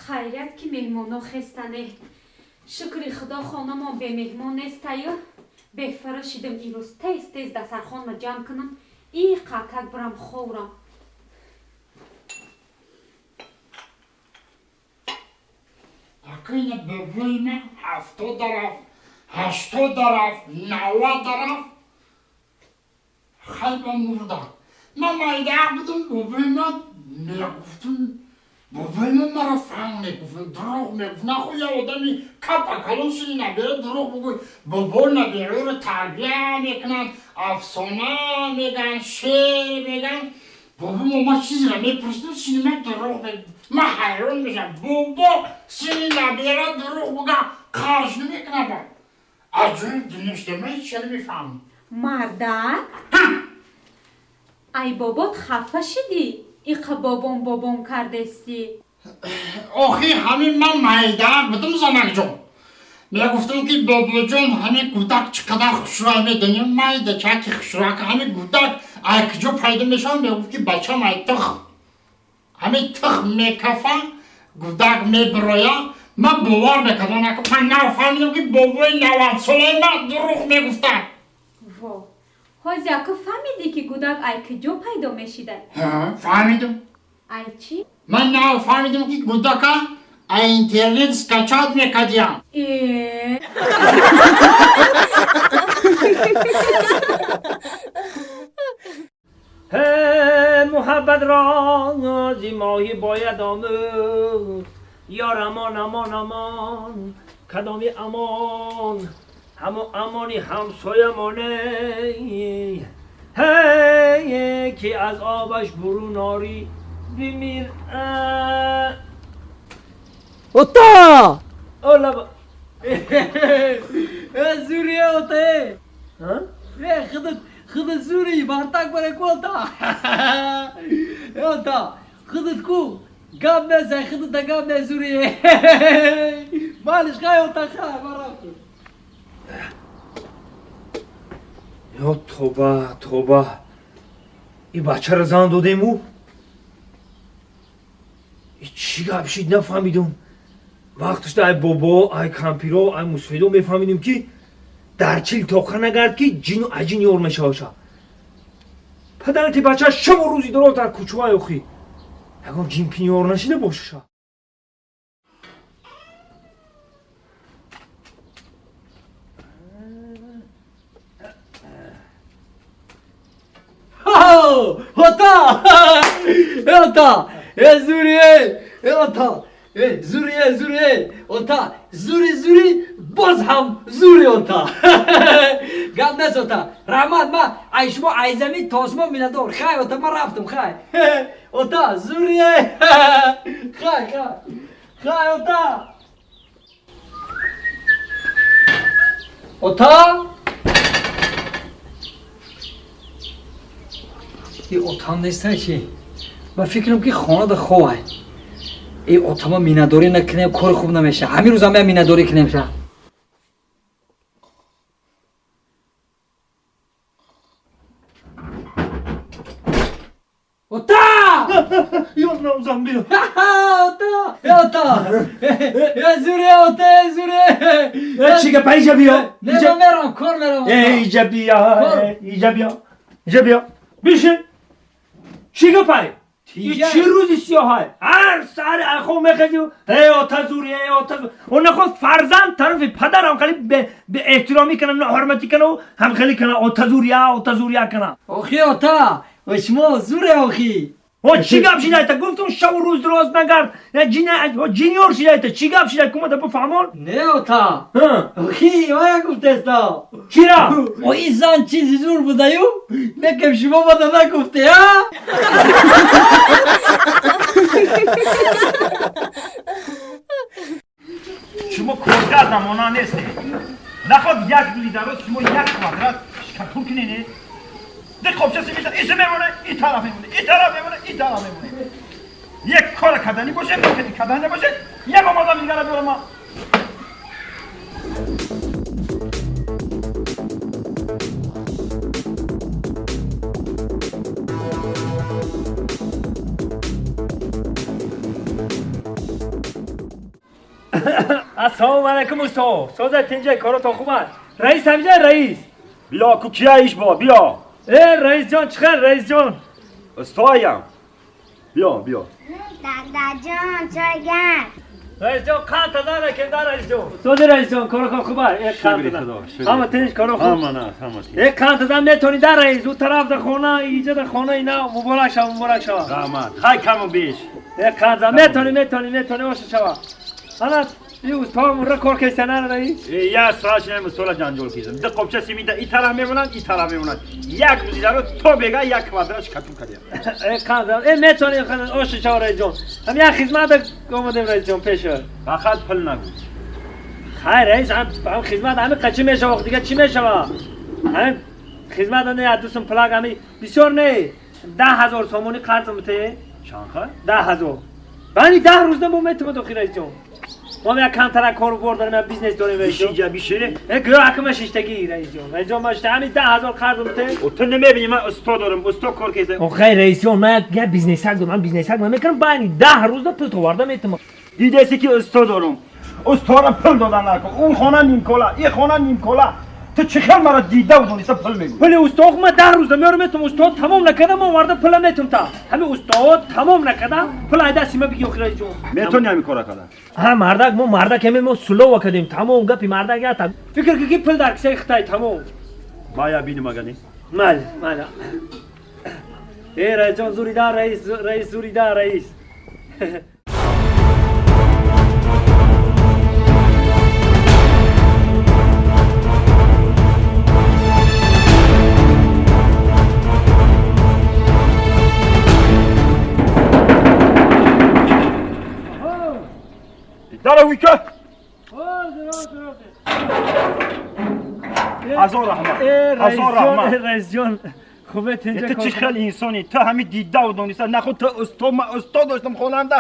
خیریت که مهمانا خستنه. شکر خدا خانمان به مهمان نستایو. بفرشیدم ایروز تیز تیز دسترخوان ما جمع کنم. ای قاکک برم خورم. اکنون ببینم 70 درف 80 درف 90 درف خیلی مرده من مایده بودم ببینم میگفتم ببینم مرا فهم میگفتم دروغ میگفت نخواه یه آدمی کپا کلوسی نبیره دروغ بگوی بابا نبیره رو تربیه میکنن افسانه میگن شعر میگن بابا ما چیزی رو میپرستم سینما دروغ میگفت من حیران میشم بابا سینی نبیره دروغ بگم کارش نمیکنه با عجب دونشته من هیچ چه نمیفهم مردک؟ ای بابات خفه شدی؟ ایقا بابام کردستی آخی همین من مایده بودم زمان جان میگفتم که بابا جان همین کودک چقدر خوشراه میدنیم مایده چه خوشراه که همین کودک اکجا پیدا میشن میگفت که بچه مای تخ همین تخ میکفن کودک میبرایا من باور میکنم من نفهمیدم که بابای 90 ساله من دروغ میگفتن وا حاز یکو فهمیدی که کودک ای کجا پیدا میشیده؟ فهمیدم ای چی؟ من نفهمیدم که کودک اینترنت скачать میکردیم محبت را زیمایی باید آموخت یار امان کدامی امان همو امانی همسایمانه هی که از آبش برون آری بمیر اوتا اولا با زوریه اوته خودت زوری بارتاک برای کولتا اوتا خودت کو گاب نزای خودت گاب نزوریه مالش خواهی اوتا خواه برام یا توبه این بچه رو زن دادیم او چی گفشید نفهمیدم وقتش ای بابا ای کمپیرو ای مسفیدو میفهمیدیم که در چیل توقع نگرد که جین و عجین یور میشه پدرتی بچه شب و روزی درست در کوچه های اخی اگر جین پین یور نشیده باشه Ota! Zuriye! Ota! Zuri! باز هم زوری اوتا گم نست اوتا رحمت ما ایشما ایزمی تاسما میندور خای اوتا ما رفتم خای اوتا زوریه خای اوتا این اوتام نیست چی؟ من فکرم که خانه ده خواه این اوتاما مینداری نکنیم کار خوب نمیشه همین روز هم مینداری کنیم شه اوتا! یا نوزم بیا اوتا زوری چی که پایجا بیا میرم کار میرم ایجا بیا بیشه چی که پای چی روزی سیاه های هر سر اخو میخوادی آتا زوری اون نخواست فرزند طرف پدرم خیلی به احترامی کنن حرمتی کنن و هم خیلی کنن آتا زوریا کنن آخی اوتا وشما زوره آخی چی گپ شیده تا گفتم شب و روز درست نگرد جینیور شیده تا چی گپ شیده کمه تا بفهمون نه اوتا آخی ما گفته استا چی را؟ او این زن چیزی زور بوده یو نکم شما بوده نگفته ها شما کارگر نمانا نیستی نخواد یک لیدرات شما یک کوادرات شکرتون کنینی ده خب چه سیمیتر ایسه میمونه این طرف میمونه یک کار کدنی باشه کدنی باشه یک آمادم دیگر بیارم ما السلام علیکم استاد سازت اینجا کارا تا خوب است رئیس همینجا رئیس بیا کو کیایش با بیا رئیس جان چخیر رئیس جان استایم بیا دادا جان چای گرم. رئیس جان قند تزانه که دار رئیس جان ساز رئیس جان کارا خوب است یک قند تزان اما تنش کارا خوب یک قند تزان میتونی در رئیس اون طرف در خونه اینجا در خونه اینا مبارک شو رحمت های کم و بیش یک قند میتونی باشه شو انا این استاد را کار کردن رئیس یا سراش نه مسئول جنجال کیزم ده قبچه سیمیده این طرف میمونن این طرف میمونن یک روزی رو تو بگا یک کوادرش کتون کردیم قند میتونی خدمت آش شو رئیس جان هم یک خدمت اومدیم رئیس جان پیش فقط پل نگو خیر رئیس هم خدمت همه قچی میشه وقت دیگه چی میشه هم خدمت نه دوستم پلاگ همی بسیار نه 10,000 سومونی قرض میته چند 10,000 بانی 10 روز نمو میتونم تو رئیس جان ما یک کانترکت کار داریم یا بیزنس داریم رئیس جان بیشتر بیشتره یک گراهک شیشتگی رئیس جان رئیس جان ماشته همین 10,000 قرض میته و تو نمیبینی من استاد دارم استاد کار کیزم خیر رئیس جان من یک بیزنس دارم من بیزنس میکنم بانی 10 روز پول تو وارد میتونم دیده سی که استاد دارم استادم پل دادن نکن اون خانه نیم کلا این خانه نیم کلا تو چه خیلی مرا دیده و دونیسته پل میگو پل استاد ما 10 روز میارم میتونم استاد تمام نکردم ما وارد پل میتونم تا همین استاد تمام نکردم پل دستی ما بگی رئیس جان میتونی همین کارا کردن ها مردک ما سلو وکدیم تمام گپی مردک یا تا فکر کی پل در کسی خطای تمام بایا بینی مگنی مال رئیس جان زوری دار رئیس زوری دار رئیس داره ویکه هزار رحمت رئیس جان خوبه اینجا تو چه خیلی انسانی تو همین دیده و دونیسته نخود تو استاد داشتم خوننده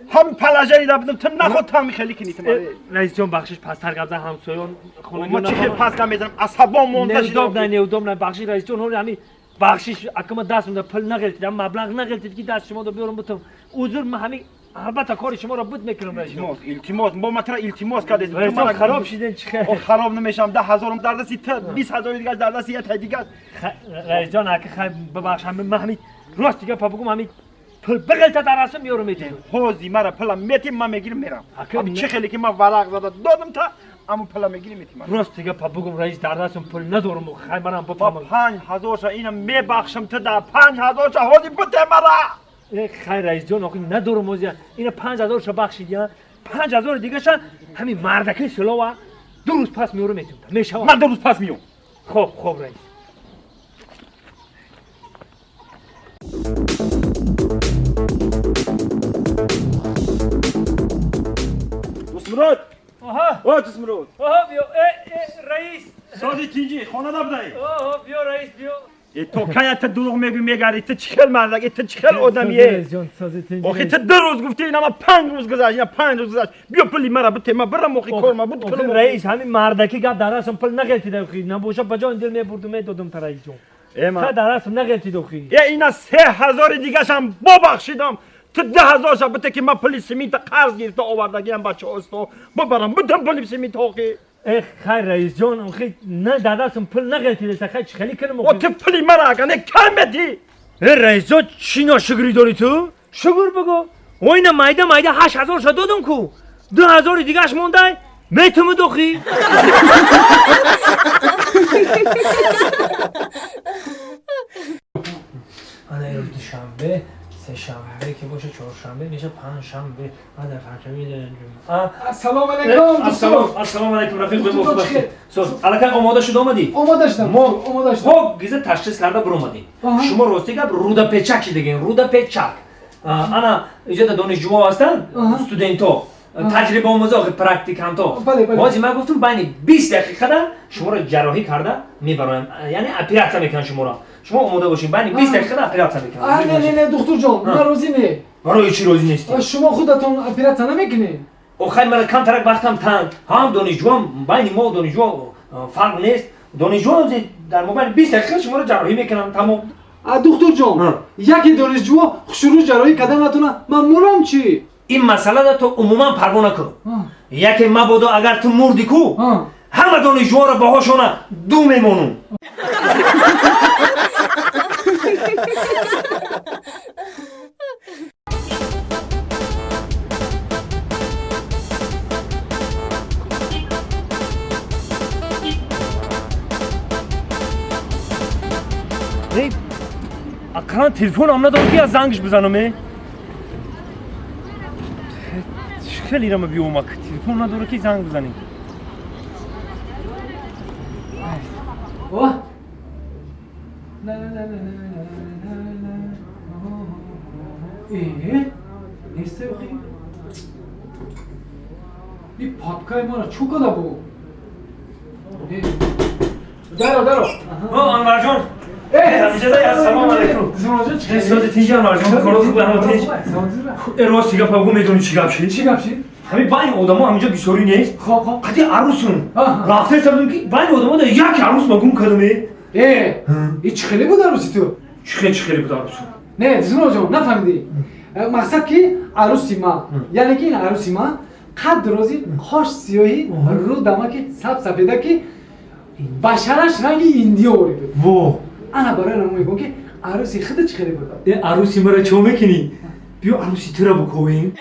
هم پلاجری دا بدم تو نخود تو همین خیلی کنی تو رئیس جان بخشش پستر قبضه همسایان خونگی ما چه خیلی پس کم میزنم عصبان مونده شده نیودم نه بخشی رئیس جان همین بخشش اکم دست میده پل نگرفتم مبلغ نگرفتید که دست شما رو بیارم بتم حضور من همین البته کار شما رو بود میکنم رئیس جان التماس با من التماس کردید رئیس جان خراب شدین چه خراب نمیشم 10,000 در دستی تا 20,000 دیگه در دستی یه تا دیگه رئیس جان اگه خیر ببخش من همین راست دیگه پا بگم همین پل بغل تا در رسم میارم میتونم حوزی مرا پلا میتیم من میگیرم میرم همین چه خیلی که من ورق زده دادم تا اما پلا میگیرم میتیم راست دیگه پا بگم رئیس در دستم پل ندارم خیر منم با بفهمم 5,000 شا اینم میبخشم تو در 5,000 شا حوزی بده مرا خیر رئیس جان آخه ندارم موزیا اینا 5,000 شو بخشید یا 5,000 دیگه شن همین مردکه سلوا 2 روز پس میارم میتونم میشه من 2 روز پس میام خوب رئیس دوست مراد آها دوست مراد بیا رئیس سازی تیجی خانه نبودی بیا رئیس بیا تو کایت دروغ میگری تو چخل مردک تو چخل آدمیه آخه تو 2 روز گفتی اینا ما 5 روز گذشت اینا 5 روز گذشت بیا پلی مرا بده ما برم موقع کار ما بود کنم رئیس همین مردکی گپ در رسم پل نگرفتید اخی نبوشه بجا دل میبردم میدادم تا رئیس جان تا در رسم نگرفتید اخی اینا 3,000 دیگه هم ببخشیدم تو 10,000 شب بده که من پلی سیمینت قرض گرفته آوردگیم بچه استو ببرم بدم پلی سیمینت آخه خیر رئیس جان آخه نه در دستم پل نگرفتید خیلی خیلی کنم و تو پلی مرا اگه کلمتی رئیس جان چی ناشکری داری تو شکر بگو و اینا مایده 8,000 شد دادم کو 2,000 دیگه اش مونده میتونم دوخی انا امروز دوشنبه سه شنبه که باشه چهارشنبه میشه پنجشنبه بعد پنجشنبه السلام علیکم السلام علیکم رفیق به خوب باشید الان آماده شد اومدی آماده شدم خب گیزه تشخیص کرده برو اومدی شما راستی گپ رودا پیچک دیگه رودا پیچک انا اینجا دانشجو هستن استودنتو تجربه آموزا پرکتیکانتو بازی من گفتم بین 20 دقیقه شما رو جراحی کرده میبرم یعنی اپراتسیون میکنن شما آماده باشین بین 20 دقیقه اپراتسیون میکنن نه دکتر جان من راضی نه برای چی راضی نیستی شما خودتون اپراتسیون نمیکنین آخه من کانترکت وقتم تنگ هم دانشجو هم بین ما دانشجو فرق نیست دانشجو در موبایل 20 دقیقه شما رو جراحی میکنن تمام دکتر جان یکی دانشجو شروع جراحی کردن نتونه من مونم چی این مسئله تو عموما پروا نکن яке мабодо агар ту мурди ку ҳама донишҷӯҳоро баҳошона ду мемонум. акалан телефонам надорад ки аз зангш бизанам. خیلی رام بیومک تلفن نداره که زنگ بزنیم. اوه نه نه نه نه نه نه نیسته بخی این پاپکای ما را چو کده بو درو انور جان سلام علیکم. چه انور جان کارو خوبه همه تیج راست دیگه پاگو میدونی چی گپ شد؟ چی گپ شد؟ همین بین آدما همینجا بیساری نیست. خب قدی عروسون رفته سبودم که بین آدما در یک عروس مگون کدومه. این چه خیلی بود عروسی تو؟ چه خیلی بود عروسون؟ نه دیزون جان نفهمیدی. مقصد که عروسی ما یعنی که این عروسی ما قد درازی خوش سیاهی رو دمک سفیده که بشرش رنگ ایندیا بود. واه انا برای نمو میگم که عروسی خودت چه خیلی بود. عروسی مرا چه میکنی؟ بیا عروسی تو را بکوبیم.